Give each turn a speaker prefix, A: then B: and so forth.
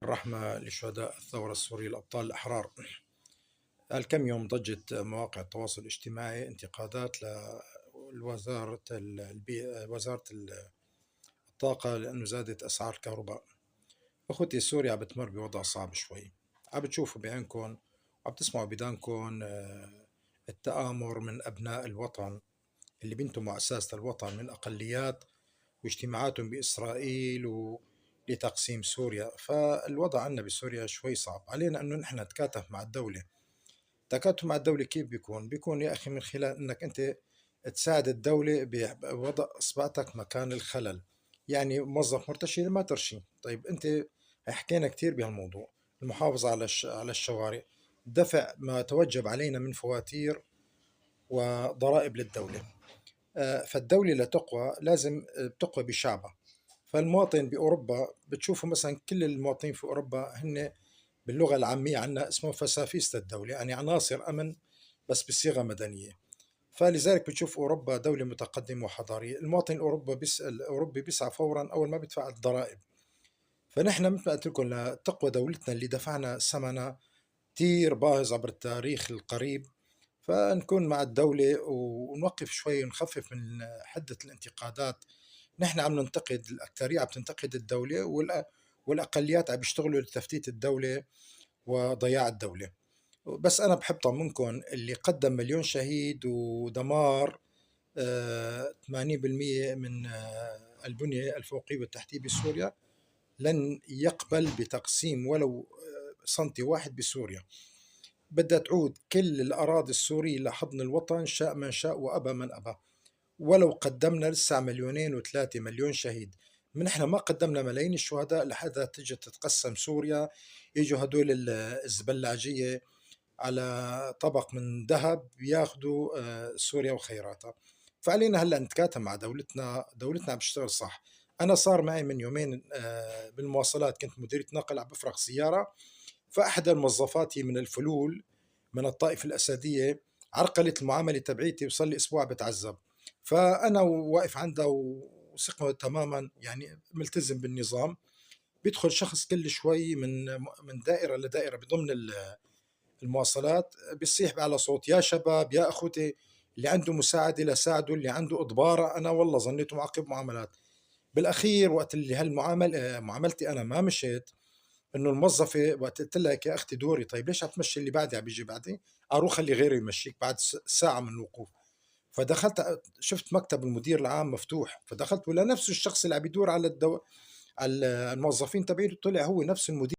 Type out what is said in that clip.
A: الرحمة لشهداء الثورة السورية الأبطال الأحرار. الكم يوم ضجت مواقع التواصل الاجتماعي انتقادات لوزارة وزارة الطاقة لأنه زادت أسعار الكهرباء. أخوتي سوريا عم بتمر بوضع صعب شوي، عم بتشوفوا بعينكم وعم تسمعوا بدانكم التآمر من أبناء الوطن اللي بينتموا أساس الوطن من أقليات واجتماعاتهم بإسرائيل لتقسيم سوريا. فالوضع عندنا بسوريا شوي صعب علينا أنه نحن نتكاتف مع الدولة. التكاتف مع الدولة كيف بيكون يا أخي؟ من خلال أنك أنت تساعد الدولة بوضع إصبعتك مكان الخلل. يعني موظف مرتشي ما ترشي. طيب أنت حكينا كثير بهالموضوع، المحافظة على الشوارع، دفع ما توجب علينا من فواتير وضرائب للدولة. فالدولة لتقوى لازم تقوى بشعبها. فالمواطن بأوروبا بتشوفوا مثلا كل المواطنين في أوروبا هن باللغة العامية عندنا اسمه فسافيست الدولة، يعني عناصر أمن بس بصيغة مدنية. فلذلك بتشوف أوروبا دولة متقدمة وحضارية. المواطن الأوروبي بيسعى فورا أول ما بيدفع الضرائب. فنحن مثل ما قلت لكم لتقوى دولتنا اللي دفعنا ثمنها كثير باهظ عبر التاريخ القريب، فنكون مع الدولة ونوقف شوي ونخفف من حدة الانتقادات. نحن عم ننتقد، الأكثرية عم تنتقد الدولة والأقليات عم بيشتغلوا لتفتيت الدولة وضياع الدولة. بس أنا بحب طمنكم اللي قدم مليون شهيد ودمار 80% من البنية الفوقية والتحتية بسوريا لن يقبل بتقسيم ولو سنتي واحد بسوريا. بدها تعود كل الأراضي السورية لحضن الوطن شاء من شاء وأبى من أبى. ولو قدمنا لسه 2.3 مليون شهيد، من احنا ما قدمنا ملايين الشهداء لحتى تجي تتقسم سوريا. يجوا هدول الزبلاجية على طبق من ذهب ياخذوا سوريا وخيراتها. فعلينا هلا نتكاتم مع دولتنا عم تشتغل صح. انا صار معي من يومين بالمواصلات، كنت مديرة نقل عم بفرغ سيارة، فأحد الموظفات من الفلول من الطائفة الأسدية عرقلت المعاملة تبعيتي وصار لي أسبوع بتعذب. فأنا واقف عندها وثقة تماما، يعني ملتزم بالنظام. بيدخل شخص كل شوي من دائرة لدائرة بضمن المواصلات، بيصيح على صوت يا شباب يا أخوتي، اللي عنده مساعدة لساعده، اللي عنده إضبارة. أنا والله ظنيته معقب معاملات. بالأخير وقت اللي معاملتي أنا ما مشيت، انه الموظفه وقت قلت لها يا اختي دوري، طيب ليش عم تمشي اللي بعدي عم بيجي بعدي؟ اروح خلي غيره يمشيك بعد ساعه من الوقوف. فدخلت شفت مكتب المدير العام مفتوح، فدخلت ولا نفسه الشخص اللي عم يدور على على الموظفين تبعيته طلع هو نفس المدير.